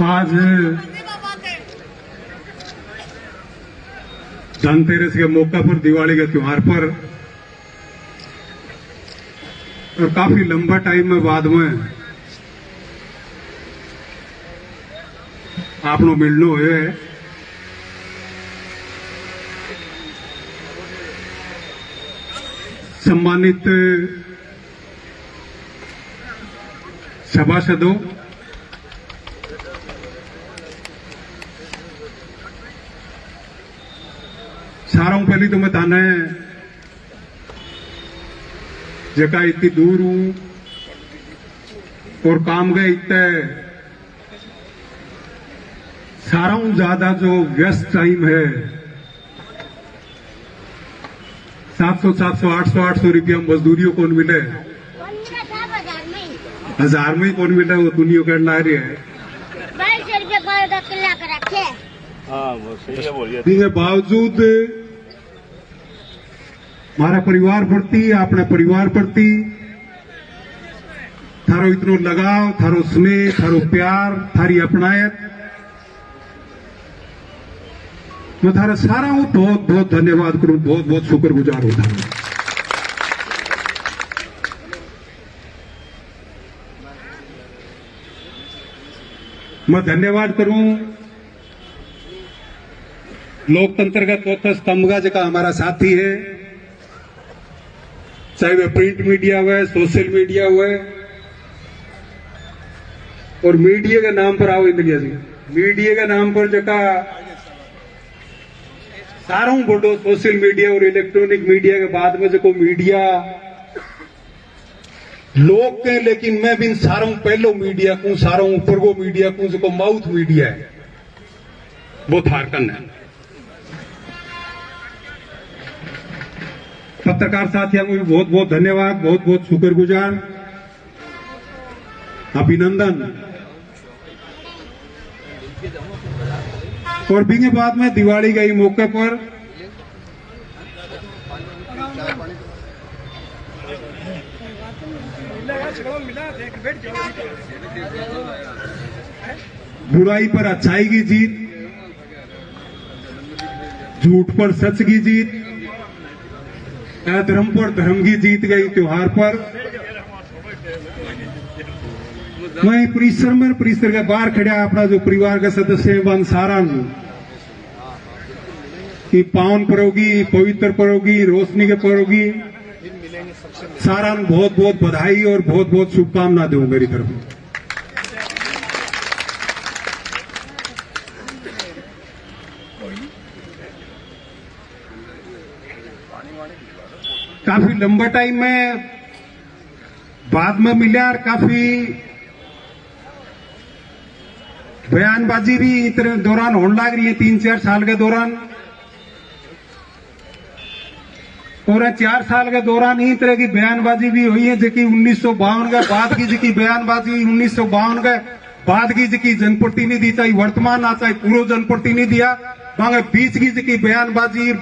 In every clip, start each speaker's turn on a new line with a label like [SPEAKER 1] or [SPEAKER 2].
[SPEAKER 1] आज धनतेरस के मौके पर, दिवाली के त्योहार पर, और काफी लंबा टाइम में बाद में आपनो मिलनो है। सम्मानित सभासदों, सारा हूं पहली तो मैं ताने जगह इतनी दूर हूं और काम गए इतने सारा हूं ज्यादा जो व्यस्त टाइम है 700 800 रुपया मजदूरियों कौन मिले, 1000 में ही कौन मिले, वो दुनिया करना रही है। इसके बावजूद हमारा परिवार प्रति, अपने परिवार प्रति थारो इतनो लगाव, थारो स्नेह, थारो प्यार, थारी अपनायत, मैं थारा सारा हूं बहुत बहुत धन्यवाद करूं, बहुत बहुत शुक्रगुजार हूं थारा। मैं धन्यवाद करूं लोकतंत्र का चौथा स्तंभ का जगह हमारा साथी है, चाहे वह प्रिंट मीडिया हुआ, सोशल मीडिया हुआ, और मीडिया के नाम पर आओ इंद्रिया जी, मीडिया के नाम पर जगह सारा हूं बोलो सोशल मीडिया और इलेक्ट्रॉनिक मीडिया के बाद में जो मीडिया लोग के, लेकिन मैं भी सारा हूं पहलो मीडिया को, सारा हूं ऊपर को मीडिया को, जो माउथ मीडिया है वो थारकन है। पत्रकार साथियों को भी बहुत बहुत धन्यवाद, बहुत बहुत शुक्रगुजार, अभिनंदन। और भी के बाद में दिवाली के मौके पर बुराई पर अच्छाई की जीत, झूठ पर सच की जीत, अधर्म पर धर्म की जीत गई त्योहार पर वहीं परिसर के बाहर खड़ा अपना जो परिवार के सदस्य वन सारा की पावन परोगी, पवित्र परोगी, रोशनी के परोगी, सारा बहुत बहुत बधाई और बहुत बहुत शुभकामना दूं मेरी तरफ। काफी लंबा टाइम में बाद में मिला और काफी बयानबाजी भी इतने दौरान होने लग रही है 3-4 साल के दौरान, और 4 साल के दौरान ही तरह की बयानबाजी भी हुई है जो कि 1952 के बाद की, जो कि बयानबाजी 1952 के बाद की, जो कि जनप्रतिनिधि चाहे वर्तमान आ चाहे पूर्व जनप्रतिनिधि दिया वहां बीच की जो कि बयानबाजी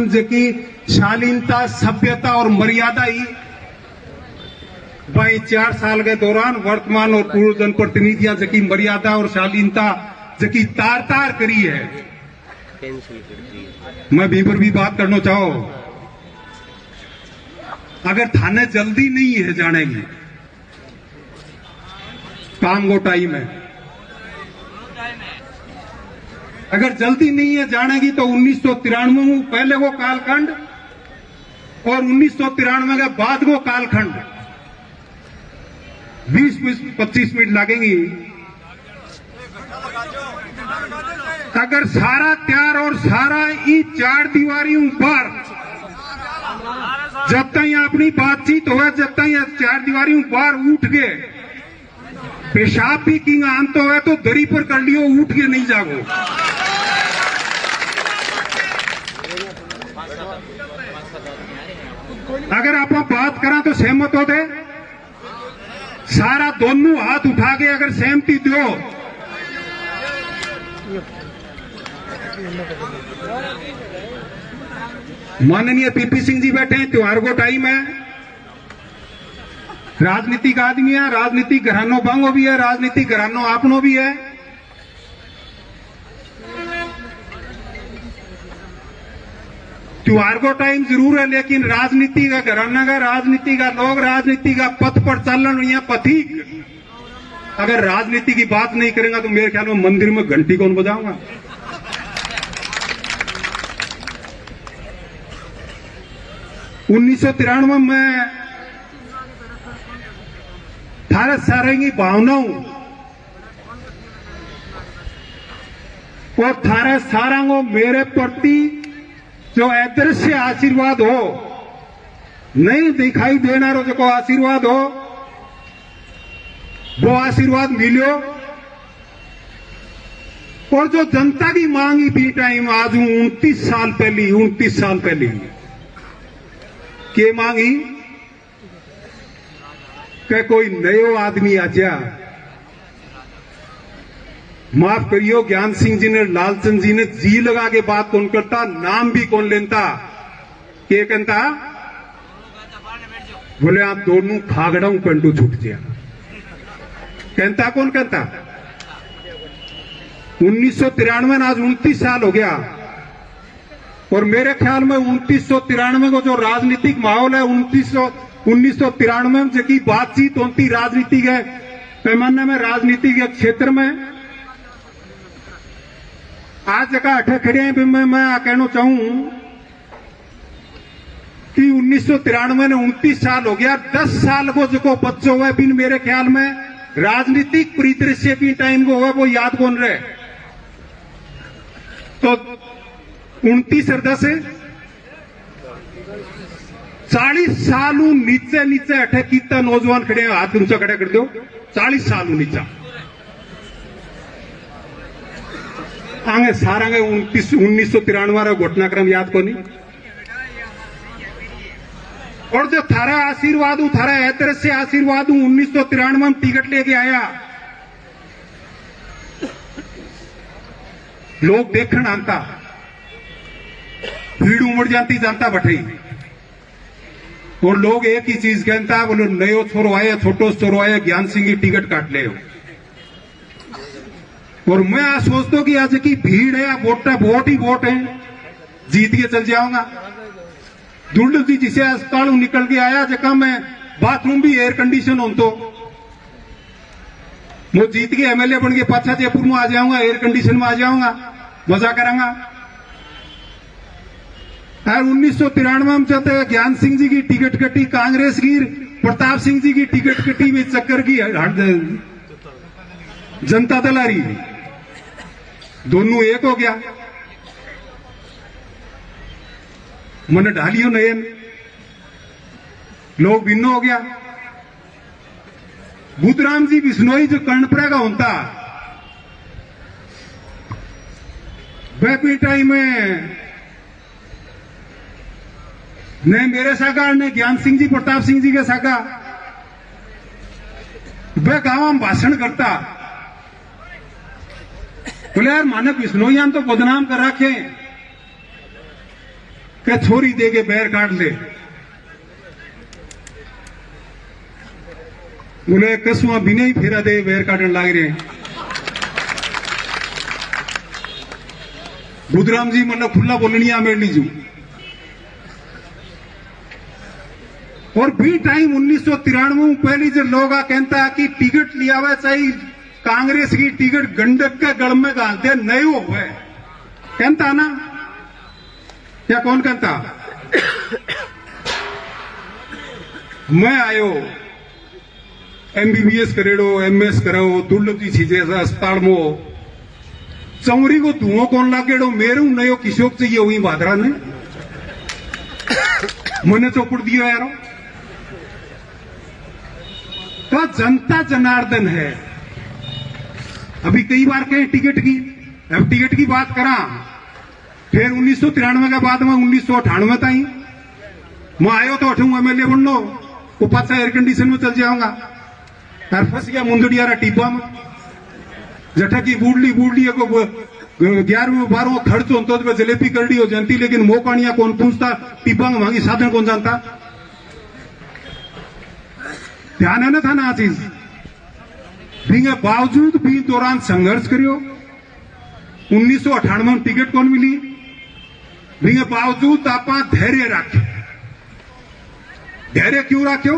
[SPEAKER 1] जो कि शालीनता, सभ्यता और मर्यादा ही भाई 4 साल के दौरान वर्तमान और पूर्व जनप्रतिनिधियां जो कि मर्यादा और शालीनता जो कि तार करी है। मैं भी पर भी बात करना चाहो, अगर थाने जल्दी नहीं है जाने की, काम को टाइम है, अगर जल्दी नहीं है जाने की तो 1993 में पहले वो कालखंड और 1993 के बाद वो कालखंड 20-25 मिनट लगेंगी। अगर सारा त्यार और सारा ई 4 दीवारी ऊपर जब तक अपनी बातचीत हो, जब तक 4 दीवारी ऊपर उठ गए पेशाब भी किंग आन तो है तो दरी पर कर लियो, उठ के नहीं जागो। अगर आप बात करा तो सहमत हो दे, सारा दोनों हाथ उठा के अगर सहमति दो, माननीय पीपी सिंह जी बैठे हैं, त्योहार को टाइम है, राजनीतिक आदमी है, राजनीतिक घरानो बांगो भी है, राजनीतिक घरानो आपनो भी है। त्योहार को टाइम जरूर है, लेकिन राजनीति का घराना का, राजनीति का लोग, राजनीति का पथ पर चलन या पथिक अगर राजनीति की बात नहीं करेंगे तो मेरे ख्याल में मंदिर में घंटी कौन बजाऊंगा। उन्नीस सौ 93 में थारे सारेंगी भावनाओं और थारे सारांगो मेरे प्रति जो अदृश्य आशीर्वाद हो, नहीं दिखाई देना रो जो आशीर्वाद हो, वो आशीर्वाद मिलो। और जो जनता की मांगी थी टाइम आज 29 साल पहले के मांगी कि कोई नयो आदमी आ जा। माफ करियो, ज्ञान सिंह जी ने, लालचंद जी ने जी लगा के बात कौन करता, नाम भी कौन लेता, के कहता बोले आप दोनों खागड़ाऊ कंटू छूट गया। कहता कौन कहता? 1993 आज 29 साल हो गया। और मेरे ख्याल में 1993 को जो राजनीतिक माहौल है, 1993 में जबकि बातचीत होती राजनीति के पैमाने में, राजनीति के क्षेत्र में, आज जगह अठे खड़े हैं। मैं कहना चाहूं कि 1993 ने 29 साल हो गया। 10 साल को जो बच्चों हुए बिन मेरे ख्याल में राजनीतिक परिदृश्य की टाइम को हुआ वो याद कौन रहे। तो 29 और 10 40 साल नीचे अठे कितना नौजवान खड़े हैं, हाथ ऊंचा खड़ा कर दो। 40 साल नीचा आगे सारा 1993 घटनाक्रम याद को नहीं। और जो थारा आशीर्वाद हूं, थारा ऐतर से आशीर्वाद हूं, 1993 में टिकट लेके आया, लोग देखने आता, भीड़ उमड़ जाती जनता बठी। और लोग एक ही चीज कहता, बोलो नयो छोरो आया, छोटो छोरो आया, ज्ञान सिंह की टिकट काट ले। और मैं आज सोचता हूं कि आज की भीड़ है, वोट ही वोट है, जीत के चल जाऊंगा। दुर्लभ जी जिसे अस्पताल निकल के आया, जगह मैं बाथरूम भी एयर कंडीशन हो, तो मैं जीत के एमएलए बन के पाछा जयपुर में आ जाऊंगा, एयर कंडीशन में आ जाऊंगा, मजा करांगा। और 1993 में चलते ज्ञान सिंह जी की टिकट कटी, कांग्रेस की प्रताप सिंह जी की टिकट कटी, वे चक्कर की जनता दल आ रही, दोनों एक हो गया। मन ढालियो नयन, लोग भिन्न हो गया। बुद्धराम जी बिश्नोई जो कर्णपुरा का होता, वह टाइम में न मेरे साका ने ज्ञान सिंह जी, प्रताप सिंह जी के साका, वह गांव में भाषण करता, बोले यार मानक बिश्नोईयान तो बदनाम कर रखे कि छोरी दे के बैर काट ले। बोले कसुआ बिना ही फेरा दे बैर काटने लग रहे। बुद्धराम जी मतलब खुला बोलनिया मेड़ लीजू। और भी टाइम 1993 पहली जो लोग कहता कि टिकट लिया हुआ चाहिए, कांग्रेस की टिकट गंडक के गढ़ में गालते नहीं हो गए, कहता ना, या कौन कहता? मैं आयो एमबीबीएस करेड़ो, एमएस करो, दुर्लभ जी चीजें अस्पताल में चौरी को धुआं कौन लागेड़ो, मेरे नयो किशोक चाहिए हुई भादरा ने मैंने चौपड़ दिया यारो। तो जनता जनार्दन है। अभी कई बार कहें टिकट की, अब टिकट की बात करा, फिर 1993 के बाद में 1998 ताई मैं आयो तो अठूंगा एमएलए बन लो, वो पासा एयर कंडीशन में चल जाऊंगा। और फंस गया मुंदड़ियारा टिब्बा में, जठा की बूढ़ली 11वें 12वें खर्च होता तो जलेबी करड़ी हो जाती, लेकिन मोकानिया कौन पूछता, टिब्बा में मांगी साधन कौन जानता। ध्यान है ना था ना चीज के बावजूद भी दौरान संघर्ष करियो 1998 में टिकट कौन मिली के बावजूद आप धैर्य रखे धैर्य क्यों रखो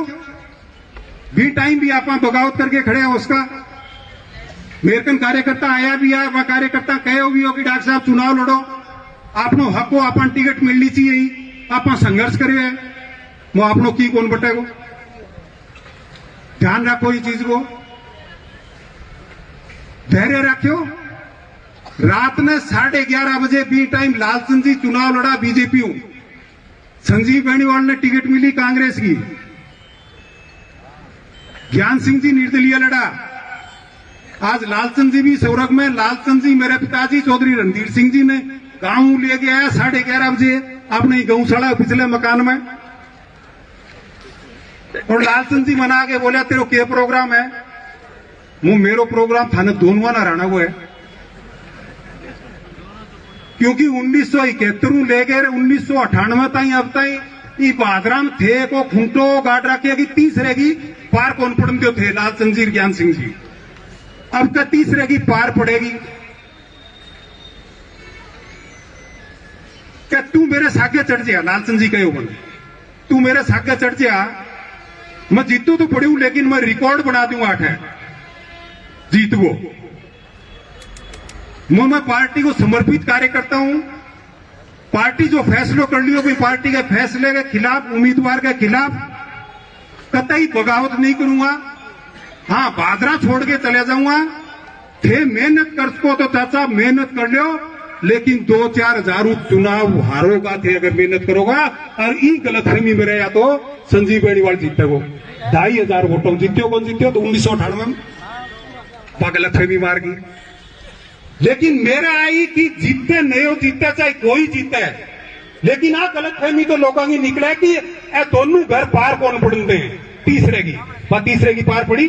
[SPEAKER 1] भी टाइम भी आप बगावत करके खड़े हैं उसका मेरकन कार्यकर्ता आया भी है वह कार्यकर्ता कहो भी हो कि डॉक्टर साहब चुनाव लड़ो आपनो हक हो अपन टिकट मिलनी चाहिए आप संघर्ष करे है वो आपनो की कौन बटेगो ध्यान रखो ये चीज को धैर्य रखो रात में 11:30 बजे बी टाइम लालचंद जी चुनाव लड़ा बीजेपी संजीव बेनीवाल ने टिकट मिली कांग्रेस की ज्ञान सिंह जी निर्दलीय लड़ा आज लालचंद जी भी सौरभ में लालचंद जी मेरे पिताजी चौधरी रणधीर सिंह जी ने गांव ले गया 11:30 बजे अपने गौशाला पिछले मकान में और लालचंद जी मना के बोला तेरे क्या प्रोग्राम है वो मेरो प्रोग्राम थाने दोनों ना रहना वो है क्योंकि 1971 लेकर 1998 तक अब तक ये बादरा में थे को खूंटो गाड़ रखे कि तीसरे की पार कॉन्फिडेंस जो थे लालचंद जी ज्ञान सिंह जी अब का तीसरे की पार पड़ेगी क्या तू मेरे सागे चढ़ जा लालचंद जी कहो बने तू मेरे सागे चढ़ जा मैं जीतू तो पड़ी हूं लेकिन मैं रिकॉर्ड बना दूंगा 8 जीत वो मैं पार्टी को समर्पित कार्य करता हूं पार्टी जो फैसलों कर लियो कोई पार्टी के फैसले के खिलाफ उम्मीदवार के खिलाफ कतई बगावत नहीं करूंगा हाँ बादरा छोड़ के चले जाऊंगा थे मेहनत कर सको तो चाचा मेहनत कर लो लेकिन 2-4 हजार चुनाव हारोगा थे अगर मेहनत करोगा और ई गलतफहमी में रहा तो संजीव बेनीवाल जीते वो 2,500 वोटों जीत्यो कौन जीत्यो तो 1998 में गलतफहमी मार गई लेकिन मेरा आई कि जीतते नहीं जीतते चाहे कोई जीते लेकिन आ गलतफहमी तो लोगों की निकला कि ए दोनों घर पार कौन पड़ते तीसरे की पार पड़ी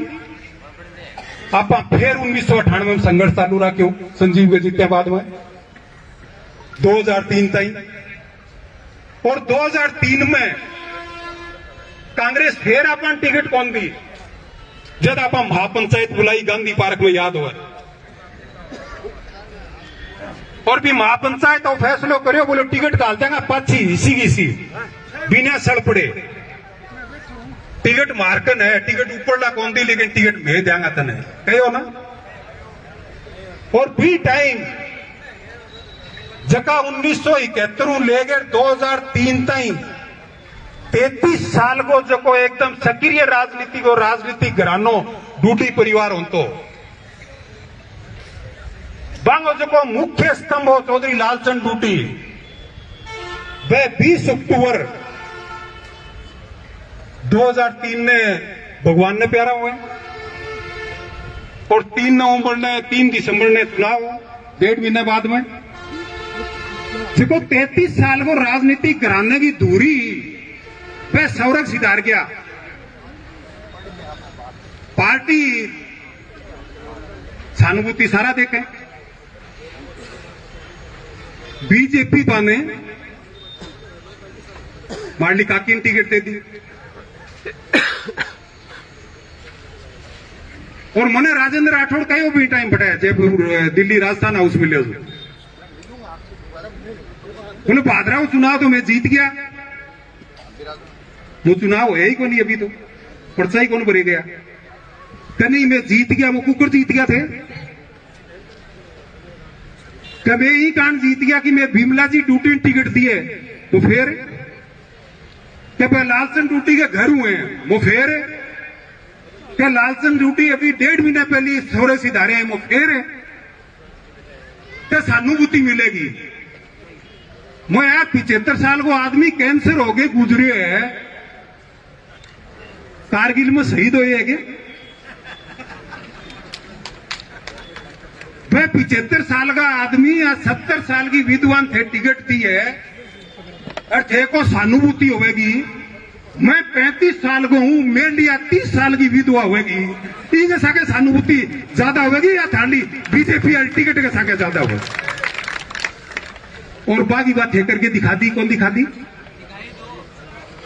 [SPEAKER 1] आप फिर 1998 में संघर्ष चालू रखो संजीव के जीते बाद में 2003 तक और 2003 में कांग्रेस फिर अपन टिकट कौन दी जब आप महापंचायत बुलाई गांधी पार्क में याद हुआ और भी महापंचायत और फैसलो करो बोलो टिकट डाल देंगे पाची इसी बिना सड़ पड़े टिकट मार्कन है टिकट ऊपर ला कौन दी लेकिन टिकट भेज देंगे तने कहो ना और भी टाइम जका 1971 लेकर 2003 तक 33 साल को जो को एकदम सक्रिय राजनीति को राजनीतिक घरानो डूटी परिवार हो तो बांगो जो को मुख्य स्तंभ हो चौधरी लालचंद डूटी वह 20 अक्टूबर 2003 ने भगवान ने प्यारा हुए और 3 दिसंबर ने चुनाव 1.5 महीने बाद में देखो 33 साल को राजनीतिक घराने की दूरी वह सौरभ सिधार गया पार्टी सहानुभूति सारा देखे बीजेपी ने मारली काकी ने टिकट दे दी और मने राजेंद्र राठौड़ कहो भी टाइम पड़ा जयपुर दिल्ली राजस्थान हाउस में ले बोले भादरा चुनाव तो मैं जीत गया वो चुनाव है ही कौन अभी तो पर्चा ही कौन भरे गया नहीं मैं जीत गया वो कुकर जीत गया थे कभी यही कांड जीत गया कि मैं भीमला जी डूटी टिकट दिए तो फिर क्या लालचंद डूटी के घर हुए हैं वो फिर क्या लालचंद डूटी अभी 1.5 महीने पहले सौरे सिधारे हैं वो फिर क्या सहानुभूति मिलेगी मैं यार 75 साल को आदमी कैंसर हो गए गुजरे है कारगिल में शहीद हुए है क्या वह 75 साल का आदमी या 70 साल की विद्वान थे टिकट दी है और थे को सहानुभूति होगी मैं 35 साल को हूं मेरे लिए 30 साल की विधवा होगी ठीक है साके सहानुभूति ज्यादा होगी या थाली बीजेपी टिकट के साके ज्यादा होगी और बाकी बात है करके दिखा दी कौन दिखा दी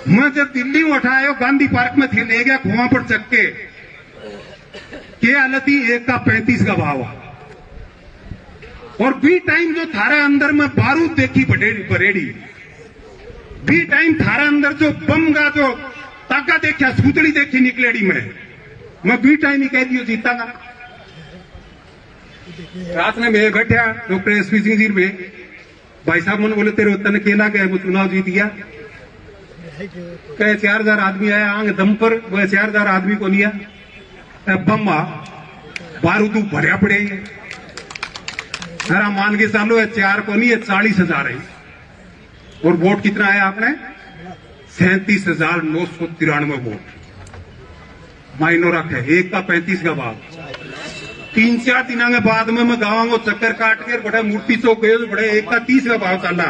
[SPEAKER 1] मैं जब दिल्ली में उठायो गांधी पार्क में थे ले गया कुआं पर चक के हालत ही 1 का 35 का भाव। और बी टाइम जो थारे अंदर में बारूद देखी बरेड़ी, बी टाइम थारे अंदर जो बम का जो ताका देखा सूतड़ी देखी निकलेड़ी में, मैं बी टाइम ही कह दियो जीतागा। रात में मैं बैठा डॉक्टर एसपी सिंह जी में, भाई साहब मन बोले तेरे तन केला गया वो चुनाव जीत गया, कहे 4000 आदमी आया आंग दम पर, वह 4000 आदमी को लिया बम बारूद भरिया पड़े जरा मान के चालो है 4 को नहीं है 40,000 है। और वोट कितना आया आपने 37,993 वोट मायनो रखे 1 का 35 का भाव। 3-4 दिनों के बाद में मैं गाँव को चक्कर काट के बड़ा मूर्ति चौक गए तो बड़े 1 का 30 का भाव चला।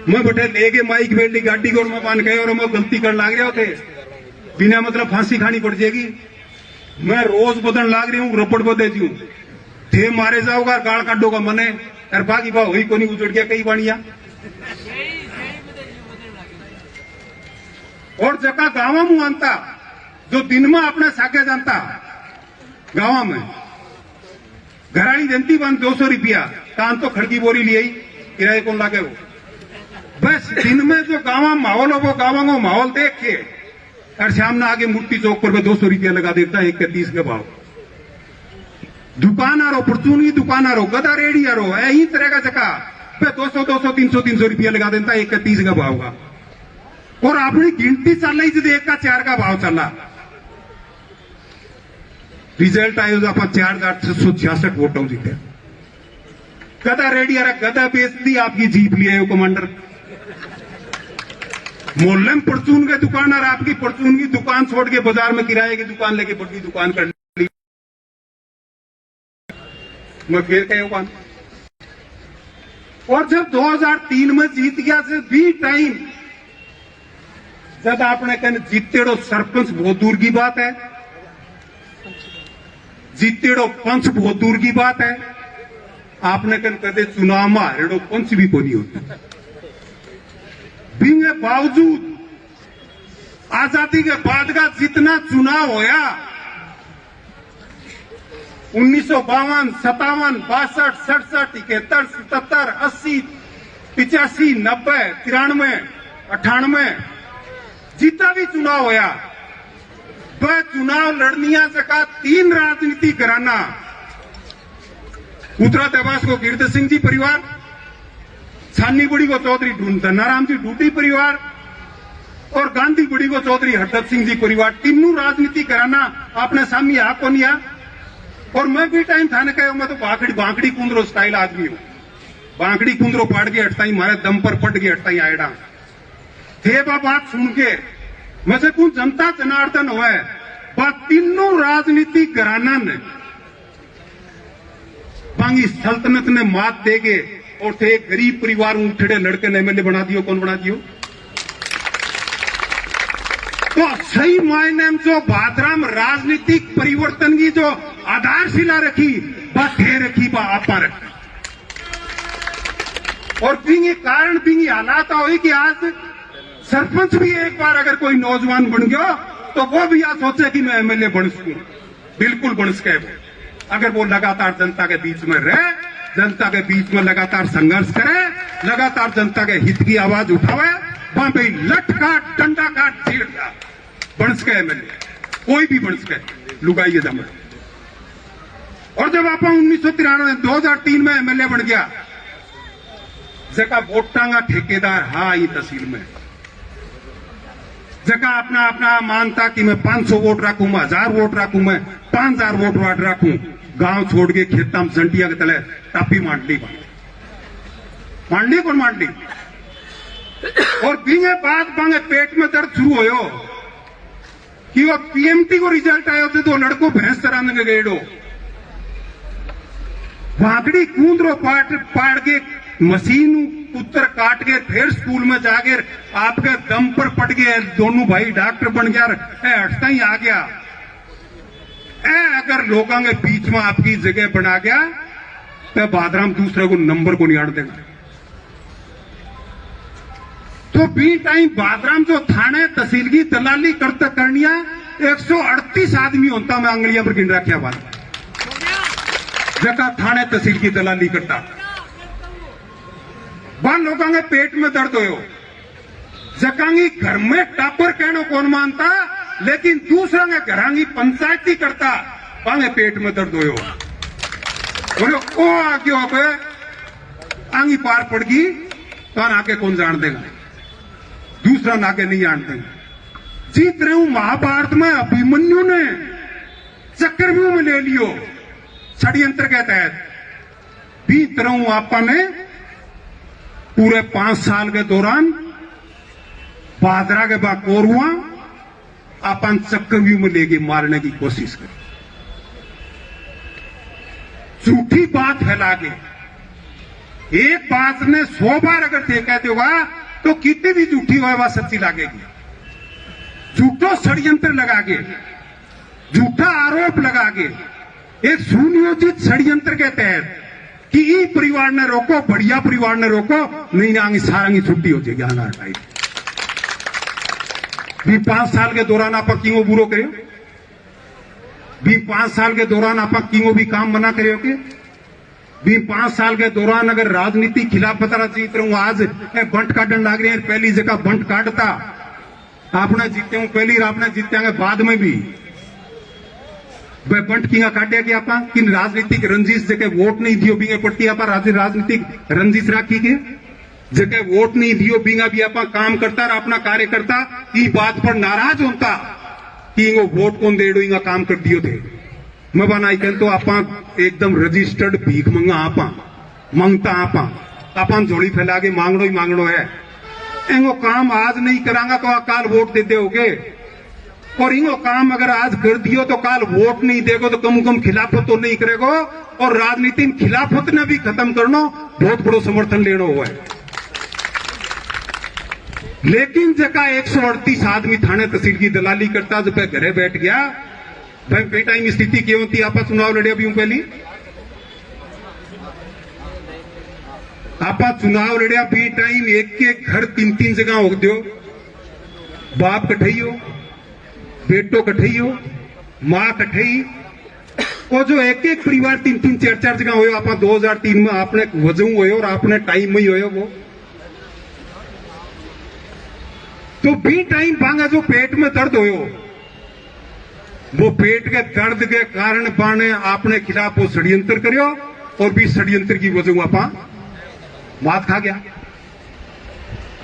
[SPEAKER 1] मैं बटे लेके माइक बेटी गाड़ी को मैं मान गए और मैं गलती कर लाग रहे होते बिना मतलब फांसी खानी पड़ जाएगी। मैं रोज बदन लाग रही हूँ रपड़ बदे हूँ थे मारे जाओगा गाड़ काटोगा मने और बाकी भाव वही को नहीं उजड़ गया कई बाणिया। और जगह गाँव में आनता जो दिन में अपने साके जानता गाँव में घरानी जनती बंद 200 रुपया कान तो खड़की बोरी लिए किराए कौन लागे वो बस दिन में जो गाँव माहौल हो वो गाँव को माहौल देख के और शाम ने आगे मूर्ति चौक पर 200 रुपया लगा देता है 1 के 30 के भाव। दुकानारो परचूनी दुकानारो गदा रेडियारो यही तरह का जगह 200 300 रुपया लगा देता 1 के 30 का भाव का। और अपनी गिनती चल रही थी 1 का 4 का भाव चला। रिजल्ट आयो जो आप 4,666 वोटों जीते। गदा रेडियारा गदा बेच दी आपकी जीप लिए हो कमांडर। मोहल्ले में परचून के दुकान और आपकी परचून की दुकान छोड़ के बाजार में किराए की दुकान लेके बड़ी दुकान कर ली। मैं फिर कहीं कौन और जब 2003 में जीत गया से बी टाइम जब आपने कहने जीतेड़ो सरपंच बहुत दूर की बात है, जीतेड़ो पंच बहुत दूर की बात है। आपने कहने कहते चुनाव में हारेड़ो पंच भी को नहीं होता। बिंगे बावजूद आजादी के बाद का जितना चुनाव होया 1952, 57, 62, 67, 71, 77, 80, 85, 90, 93, 98 जितना भी चुनाव होया वह चुनाव लड़निया सका 3 राजनीति कराना। उत्तरा देवास को कीर्ति सिंह जी परिवार, छानी बुड़ी को चौधरी धनाराम जी डूटी परिवार और गांधी बुड़ी को चौधरी हरदत्त सिंह जी परिवार, तीनों राजनीति कराना आपने सामने आ को नहीं। और मैं भी टाइम था कहो मैं तो बांकड़ी कुंदरो स्टाइल आदमी हूं। बांकड़ी कुंदरो पाड़ के हटता ही मारे दम पर पट के हटता ही आएडा थे बात सुन के मैं से कौन जनता जनार्दन हुआ बात तीनों राजनीति घराना ने बांगी सल्तनत ने मात देके और थे एक गरीब परिवार उठड़े लड़के ने एमएलए बना दियो। कौन बना दियो? तो सही मायने में जो भादराम राजनीतिक परिवर्तन की जो आधारशिला रखी बस थे रखी बा आपा रखी। और बिंगी कारण बिंगी हालात हुई कि आज सरपंच भी एक बार अगर कोई नौजवान बन गया तो वो भी आज सोचे कि मैं एमएलए बन सकूं। बिल्कुल बन सके अगर वो लगातार जनता के बीच में रहे, जनता के बीच में लगातार संघर्ष करे, लगातार जनता के हित की आवाज उठावे, वहां पे लठ काट डंडा काट चीड़ बन सके एमएलए कोई भी बन सके लुगाइए जमा। और जब आप 1993 2003 में एमएलए बन गया जगह वोटा का ठेकेदार हाँ ये तहसील में जगह अपना अपना मानता कि मैं 500 वोट रखूं, मैं 1000 वोट रखूं, मैं 5000 वोट रखूं। गांव छोड़ के खेता में जंटिया के तले टापी मांडली कौन मांडली। और बींगे बाद बांगे पेट में दर्द शुरू होयो कि वो पीएमटी को रिजल्ट आयो थे तो लड़को भैंस चराने के गेड़ो भागड़ी कूंदरो पाड़ के मशीन पुत्र काट के फिर स्कूल में जाके आपके दम पर पट गए दोनों भाई डॉक्टर बन गया हटता ही आ गया। अगर लोगों के बीच में आपकी जगह बना गया तो बादराम दूसरे को नंबर को नहीं आड़ देगा। तो बी टाइम बादराम जो थाने तहसील की दलाली करता करनिया 138 आदमी होता मैं अंगलियां पर गिन रखा बात जगह थाने तहसील की दलाली करता बान लोगों के पेट में दर्द हो जकांगी घर में टापर कहनो कौन मानता लेकिन दूसरा के घरांगी पंचायती करता बांगे पेट में दर्द हो बोले ओ आगे हो गए आंगी पार पड़ गई तो आके कौन जान देगा दूसरा नाके नहीं जानते जीत रहे हूं महाभारत में अभिमन्यु ने चक्रव्यूह में ले लियो षड्यंत्र के तहत बीत रहा हूं आपा ने पूरे 5 साल के दौरान बादरा के बाद कोरुआ अपन चक्रव्यूह में लेके मारने की कोशिश करी झूठी बात फैला के एक बात ने 100 बार अगर थे कहते होगा तो कितनी भी झूठी हो वह सच्ची लगेगी झूठो षड्यंत्र लगा के झूठा आरोप लगा के एक सुनियोजित षड्यंत्र के तहत कि ई परिवार ने रोको बढ़िया परिवार ने रोको नहीं आगे सारंगी छुट्टी हो जाएगी आना हटाई भी 5 साल के दौरान आप क्यों बुरो करे भी 5 साल के दौरान आप क्यों भी काम मना करे के भी 5 साल के दौरान अगर राजनीति खिलाफ बता जीत रहा हूं आज बंट काटन लग रहे हैं पहली जगह बंट काटता आपने जीते हूं पहली आपने जीते बाद में भी बंट किंगा काटे कि आप किन राजनीतिक रंजिश जगह वोट नहीं दियो बींगे पट्टी आप राजनीतिक रंजिश राखी के जगह वोट नहीं दियो बींगा भी आप काम करता अपना कार्य करता ई बात पर नाराज होता कि वो वोट कौन दे डो काम कर दियो थे मैं बनाई कहते तो आप एकदम रजिस्टर्ड भीख मंगा आपा मांगता आपा झोली फैला के मांगनो ही मांगनो है इनको काम आज नहीं करांगा तो काल वोट दे दोगे और इनको काम अगर आज कर दियो तो काल वोट नहीं देगो तो कम कम खिलाफत तो नहीं करेगो और राजनीति में खिलाफत ने भी खत्म करनो बहुत बड़ो समर्थन लेना हुआ है लेकिन जगह 138 आदमी थाने तहसील की दलाली करता जब घरे बैठ गया भाई बेटा स्थिति क्यों होती आप चुनाव लड़े अभी पहली आप चुनाव लड़िया बी टाइम एक घर 3 जगह हो दो बाप कठई हो बेटो कठई हो मां कठई और जो एक परिवार 3 4 जगह हो आप 2003 में आपने वजह हुए और आपने टाइम में ही हो वो तो बी टाइम पांगा जो पेट में दर्द हो वो पेट के दर्द के कारण बाने आपने खिलाफ वो षड्यंत्र करियो और भी षड्यंत्र की वजह आपा बात खा गया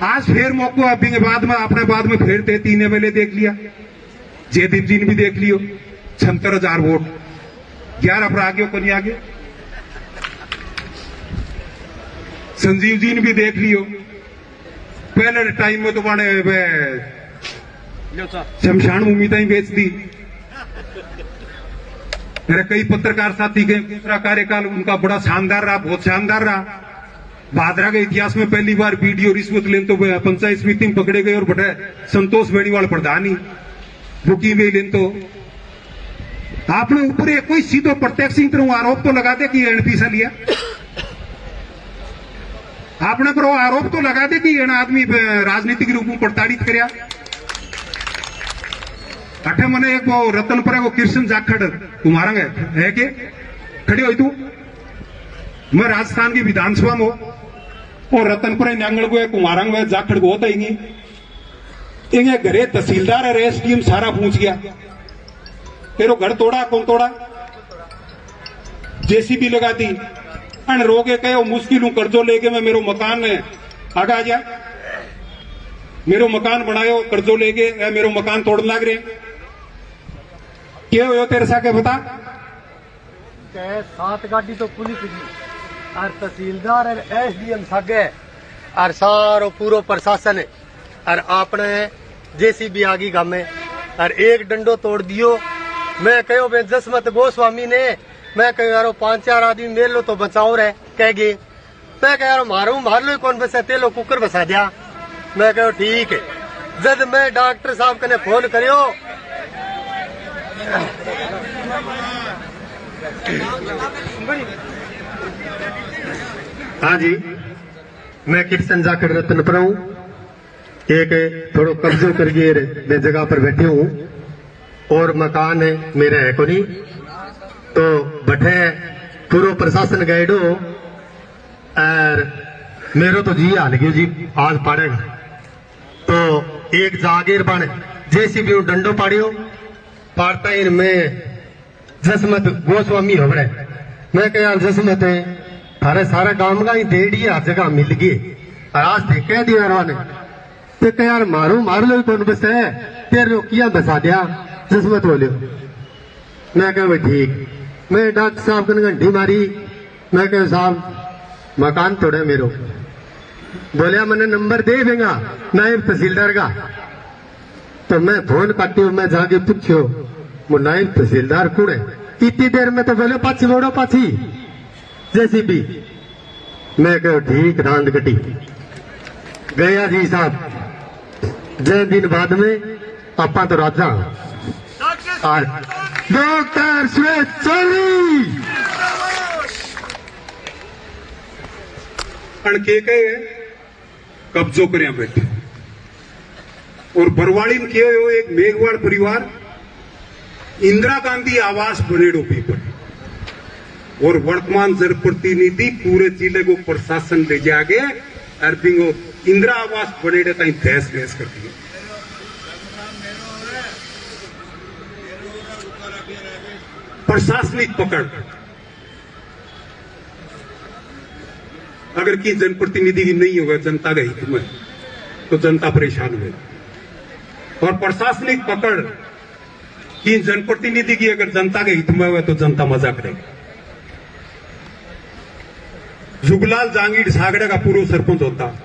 [SPEAKER 1] आज फिर मौको अभी के बाद में आपने बाद में फिर 3 एमएलए देख लिया जयदीप जी ने भी देख लियो 76,000 वोट 11 पर आगे को नहीं आगे संजीव जी ने भी देख लियो पहले टाइम में तो माने शमशान भूमि तक बेच दी मेरे कई पत्रकार साथी के दूसरा कार्यकाल उनका बड़ा शानदार रहा बहुत शानदार रहा भादरा के इतिहास में पहली बार वीडियो रिश्वत लेन तो पंचायत समिति में पकड़े गए और बड़े संतोष बेनीवाल प्रधानी बुकी में लेन तो आपने ऊपर एक कोई सीधो प्रत्यक्ष आरोप तो लगा दे कि पैसा लिया आपने पर आरोप तो लगा दे कि आदमी राजनीतिक रूप में प्रताड़ित कराया अठे मने एक वो रतनपुरा वो कृष्ण जाखड़ तुम्हारा है के खड़ी हुई तू मैं राजस्थान की विधानसभा में और रतनपुरा न्यांगल को कुमारंग में जाखड़ को होता ही नहीं घरे तहसीलदार और एसडीएम सारा पूछ गया तेरो घर तोड़ा कौन तोड़ा जेसीबी लगा दी अन रोके कहो मुश्किल हूं कर्जो लेके मैं मेरो मकान आगा जा मेरो मकान बनायो कर्जो लेके मेरो मकान तोड़ लाग रहे क्या हो तेरे साके बता
[SPEAKER 2] 7 गाड़ी तो पुलिस और तहसीलदार और एसडीएम सागे और सारो पूरा प्रशासन और आपने जेसीबी आगी गामे और एक डंडो तोड़ दियो मैं कहो बे जसमत गोस्वामी ने मैं कहो यारो 5-4 आदमी मेल लो तो बचाओ रहे कह गए मैं कह यारो मार लो कौन बसा तेलो कुकर बसा दिया मैं कहो ठीक है जब मैं डॉक्टर साहब कने फोन करियो
[SPEAKER 3] हाँ जी मैं कृष्ण जाखड़ रतनपुरा हूं
[SPEAKER 2] एक थोड़ो कब्जो करके मैं जगह पर बैठे हूँ और मकान है मेरा है को नहीं, तो बठे पूरा प्रशासन गाइडो और मेरो तो जी हाल गयो जी आज पड़ेगा। तो एक जागीर बन जेसीबी डंडो पाड़ियो पाड़ता इन में जसमत गोस्वामी हो रहे। मैं कह यार जसमत है थारे सारा काम का ही डेढ़ी हर जगह मिल गई और आज थे कह दिया ने तो कह यार मारू मार लो कौन बस है तेरे रोकिया बसा दिया जसमत बोलियो। मैं कह भाई ठीक। मैं डॉक्टर साहब कन घंटी मारी। मैं कह साहब मकान तोड़े मेरो। बोलिया मैंने नंबर दे देगा नायब तहसीलदार का। तो मैं फोन काटी मैं जाके पूछो वो नायब तहसीलदार कौन है। इतनी देर में तो बोले पाछी बोड़ो पाछी जैसी भी। मैं कहो ठीक रांद कटी गया जी साहब। जय दिन बाद में आपा तो राजा और डॉक्टर सुरेश चौधरी
[SPEAKER 1] के कब्जो कर बैठे और बरवाड़ी में किए हो एक मेघवाड़ परिवार इंदिरा गांधी आवास बनेड़ो पीपल और वर्तमान जनप्रतिनिधि पूरे जिले को प्रशासन ले जाके अर्पिंग इंदिरा आवास बनेड़े ताई बहस बहस कर दी। प्रशासनिक पकड़ अगर की जनप्रतिनिधि की नहीं होगा जनता का हित में तो जनता परेशान हुए और प्रशासनिक पकड़ की जनप्रतिनिधि की अगर जनता के हित में हुआ तो जनता मजा करेगी। जुगलाल जांगीर सागड़ा का पूर्व सरपंच होता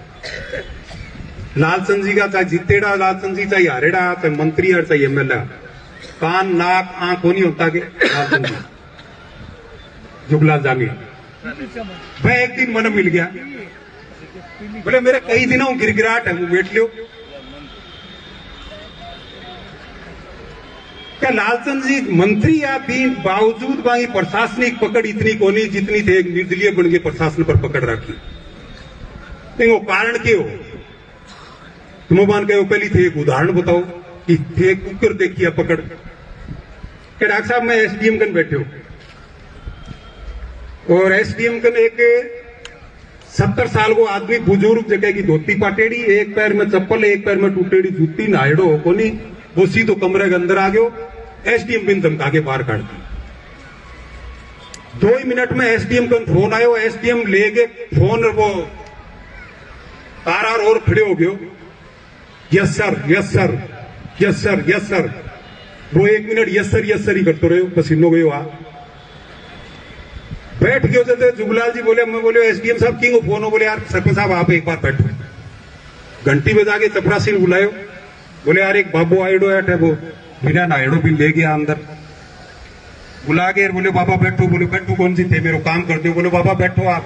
[SPEAKER 1] लालचंद जी का चाहे जीतेड़ा लालचंद जी चाहे हारेड़ा चाहे मंत्री और चाहे एमएलए कान नाक आंख नहीं होता के लालचंद जी जुगलाल जांगीर मैं एक दिन मन मिल गया बोले मेरे कई दिनों गिरगिराट है वो बैठ लियो क्या लालचंद जी मंत्री या भी बावजूद वहां प्रशासनिक पकड़ इतनी कोनी जितनी थे एक निर्दलीय बन के प्रशासन पर पकड़ रखी। नहीं वो कारण क्यों तुम मान के पहली थे एक उदाहरण बताओ कि थे कुकर देखिए पकड़ के डॉक्टर साहब मैं एसडीएम कन बैठे हो और एसडीएम कन एक 70 साल को आदमी बुजुर्ग जगह की धोती पाटेड़ी एक पैर में चप्पल एक पैर में टूटेड़ी जूती नायड़ो कोनी वो सीधो कमरे के अंदर आ गयो एसडीएम बिन धमका के बाहर काट दी। 2 ही मिनट में एसडीएम का फोन आयो एसडीएम ले गए फोन वो तार और खड़े हो गयो yes sir yes sir yes sir yes sir. वो 1 मिनट यस सर ही करते रहे पसीनो गयो आ बैठ गयो जैसे जुगलाल जी बोले मैं बोले एसडीएम साहब की फोन हो बोले यार सरपंच साहब आप एक बार बैठो। घंटी बजा के चपरासी ने बुलायो बोले यार एक बाबू आयडो है वो बिना नायडो भी ले गया अंदर बुला के बोले बाबा बैठो। बोले बैठो कौन सी थे मेरो काम कर दो। बोले बाबा बैठो आप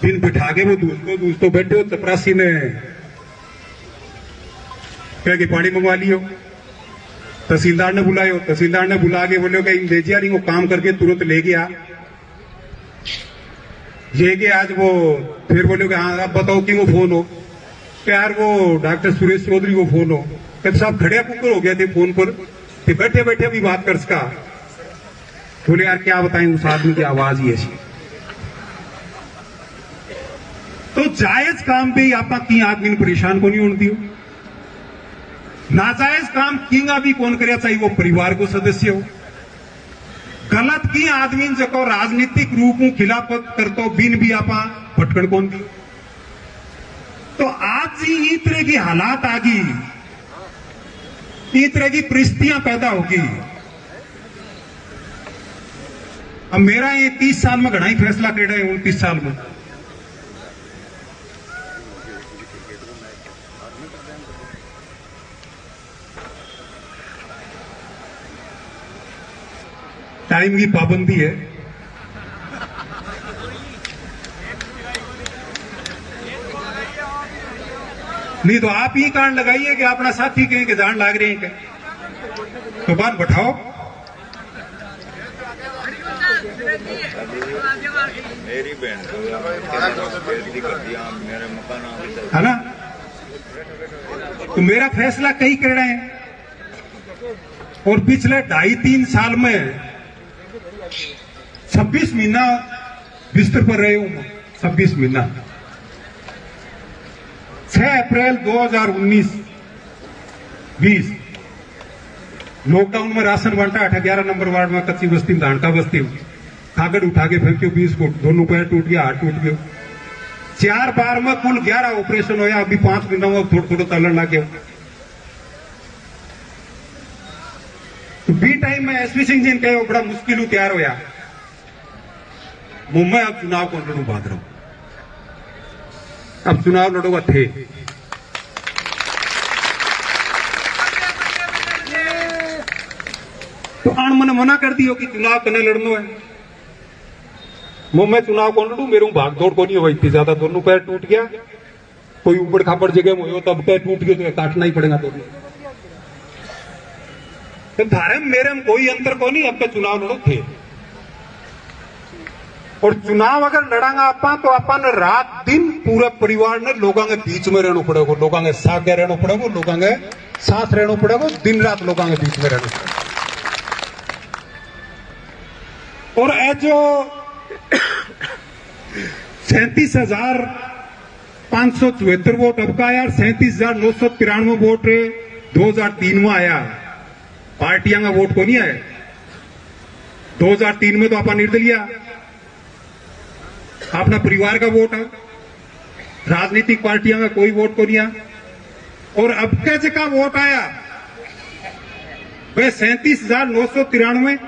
[SPEAKER 1] बिन बिठा के वो दोस्तों बैठे हो। चपरासी ने कह के पानी मंगवा लियो। तहसीलदार ने बुलायो तहसीलदार ने बुला के बोले ले जिया नहीं वो काम करके तुरंत ले गया ये कि आज वो फिर बोले हाँ आप बताओ कि वो फोन हो यार वो डॉक्टर सुरेश चौधरी को फोन हो कब साहब खड़े कुकर हो गए थे फोन पर तो बैठे बैठे भी बात कर सका। बोले यार क्या बताएं उस आदमी की आवाज ही ऐसी। तो जायज काम पे आप की आदमी ने परेशान को नहीं होने दियो नाजायज काम किंगा भी कौन करे चाहिए वो परिवार को सदस्य हो। गलत की आदमी जको राजनीतिक रूप में खिलाफत करतो बिन भी आपा भटकन कौन दी। तो आज ही इस तरह की हालात आ गई इस तरह की परिस्थितियां पैदा होगी। अब मेरा ये 30 साल में घना ही फैसला कर रहे हैं 29 साल में टाइम की पाबंदी है। नहीं तो आप ही कारण लगाइए कि अपना साथी कहीं के जान लाग रहे हैं क्या तो बात बैठाओ।
[SPEAKER 3] मेरी बहन है ना
[SPEAKER 1] तो मेरा फैसला कई कर रहे हैं। और पिछले 2.5-3 साल में 26 महीना बिस्तर पर रहे हूं। 26 महीना। 6 अप्रैल 2019-20 लॉकडाउन में राशन बांटा 11 नंबर वार्ड में, कच्ची बस्ती में, धानका बस्ती में। कागज उठा के फेंक्यो 20 फुट, दोनों पैर टूट गया, हाथ टूट गया। 4 बार में कुल 11 ऑपरेशन होया। अभी 5 महीनों में थोड़ा थोड़ा चलन लग गया। तो बी टाइम में एसपी सिंह जी ने कहो बड़ा मुश्किल तैयार होया। मुंबई अब चुनाव को लड़ू भाद्रव, अब चुनाव लड़ोगा थे। तो आन मन मना कर दियो कि चुनाव कने लड़नो है। मैं चुनाव कौन लड़ू, मेरे भाग दौड़ को नहीं हो इतनी ज्यादा। दोनों पैर टूट गया, कोई ऊबड़ खाबड़ जगह में हो तब पैर टूट गया तो काटना ही पड़ेगा दोनों। तो धारे मेरे में कोई अंतर को नहीं, अब चुनाव लड़ो थे। और चुनाव अगर लड़ांगा आपा तो अपन रात दिन पूरे परिवार ने लोगों के बीच में रहना पड़ेगा, लोगों के साथ रहना पड़ेगा, लोगों के साथ रहना पड़ेगा, दिन रात लोगों के बीच में रहना पड़ेगा। और ए जो 37,574 वोट अब का आया, 37,993 वोट 2003 में आया। पार्टियां का वोट को नहीं आया। 2003 में तो आपा निर्दलीय, अपना परिवार का वोट है। राजनीतिक पार्टियां का कोई वोट को नहीं आया। और अब कैसे का वोट आया वह 37,993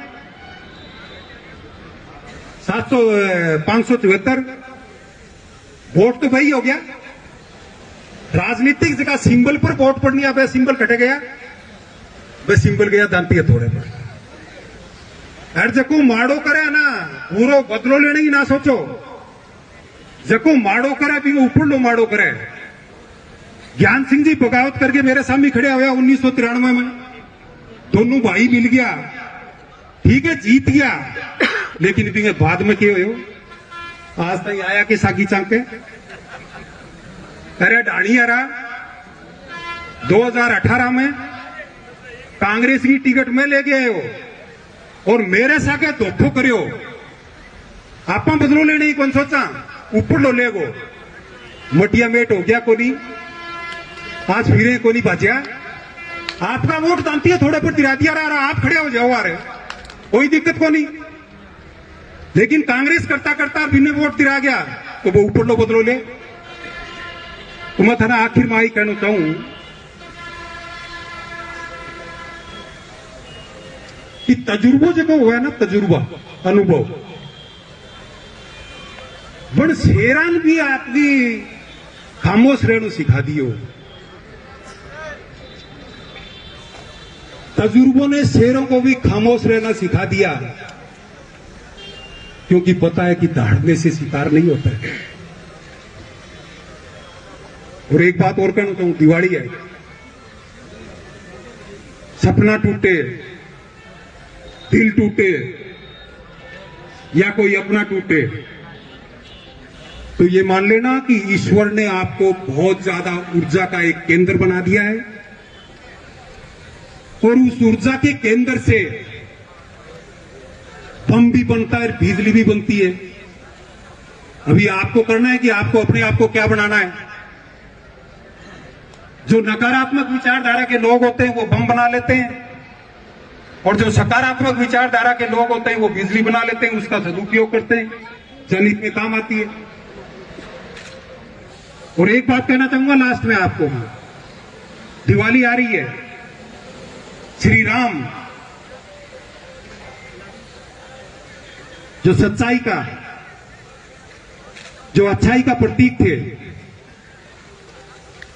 [SPEAKER 1] 574 वोट तो वही हो गया। राजनीतिक जगह सिंबल पर वोट पड़नी है, वह सिंबल कटे गया, वह सिंबल गया दांती थोड़े पर। अरे जको माड़ो करे ना पूरो बदलो लेने की ना सोचो। जको माड़ो करे भी ऊपर लो माड़ो करे। ज्ञान सिंह जी बगावत करके मेरे सामने खड़े हुए 1993 में। दोनों भाई मिल गया, ठीक है, जीत गया। लेकिन भी बाद में क्यों हो आज तक आया कि साकी चांके। अरे डाणियारा 2018 में कांग्रेस की टिकट में ले गए हो और मेरे साके धोखो करियो। आपा बदलो लेने ही कौन सोचा, ऊपर लो ले गो। मटिया मेट हो गया कोनी, आज फिरे कोनी बाजिया। आपका वोट दांती है थोड़े पर तिरा दिया रहा, आप खड़े हो जाओ, आ रहे कोई दिक्कत को नहीं। लेकिन कांग्रेस करता करता बिना वोट तिरा गया तो वो ऊपर लो बदलो ले। तो मैं थाना आखिर में आई कहना चाहूं कि तजुर्बो जो हुआ है ना, तजुर्बा अनुभव बड़ शेरान भी आपकी खामोश रहना सिखा दियो। तजुर्बों ने शेरों को भी खामोश रहना सिखा दिया, क्योंकि पता है कि दहाड़ने से शिकार नहीं होता है। और एक बात और कहना चाहूं, दिवाली है, सपना टूटे, दिल टूटे या कोई अपना टूटे तो ये मान लेना कि ईश्वर ने आपको बहुत ज्यादा ऊर्जा का एक केंद्र बना दिया है। और उस ऊर्जा के केंद्र से बम भी बनता है, बिजली भी बनती है। अभी आपको करना है कि आपको अपने आप को क्या बनाना है। जो नकारात्मक विचारधारा के लोग होते हैं वो बम बना लेते हैं, और जो सकारात्मक विचारधारा के लोग होते हैं वो बिजली बना लेते हैं, उसका सदुपयोग करते हैं, जनहित में काम आती है। और एक बात कहना चाहूंगा लास्ट में आपको, दिवाली आ रही है, श्री राम जो सच्चाई का, जो अच्छाई का प्रतीक थे,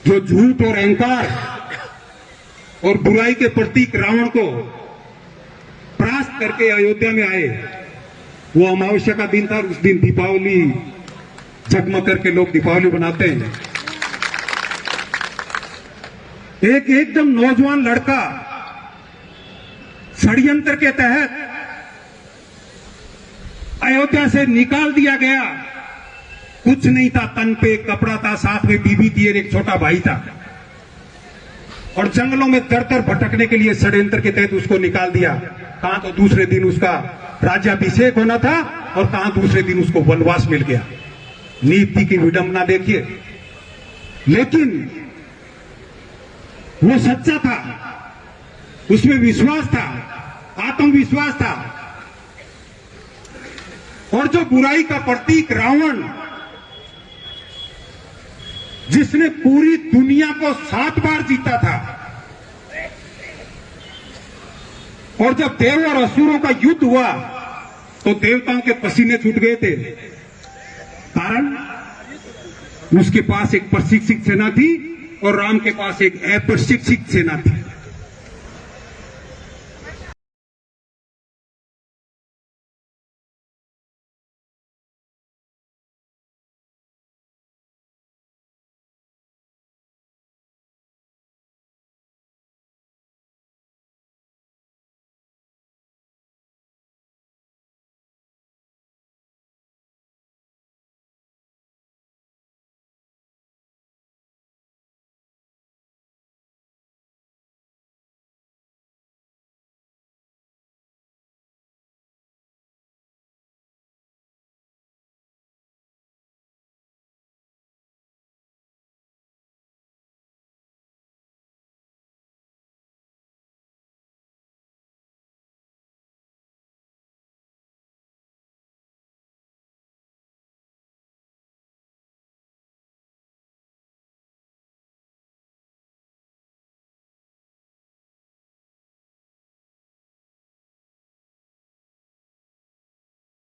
[SPEAKER 1] जो झूठ और अहंकार और बुराई के प्रतीक रावण को परास्त करके अयोध्या में आए, वो अमावस्या का दिन था। उस दिन दीपावली जगमग करके लोग दीपावली बनाते हैं। एक एकदम नौजवान लड़का षड्यंत्र के तहत अयोध्या से निकाल दिया गया। कुछ नहीं था, तन पे कपड़ा था, साथ में बीबी थी और एक छोटा भाई था। और जंगलों में दर दर भटकने के लिए षड्यंत्र के तहत उसको निकाल दिया। कहां तो दूसरे दिन उसका राज्याभिषेक होना था और कहां दूसरे दिन उसको वनवास मिल गया। नीति की विडंबना देखिए। लेकिन वो सच्चा था, उसमें विश्वास था, आत्मविश्वास था। और जो बुराई का प्रतीक रावण, जिसने पूरी दुनिया को 7 बार जीता था, और जब देव और असुरों का युद्ध हुआ तो देवताओं के पसीने छूट गए थे। कारण उसके पास एक प्रशिक्षित सेना थी और राम के पास एक अप्रशिक्षित सेना थी।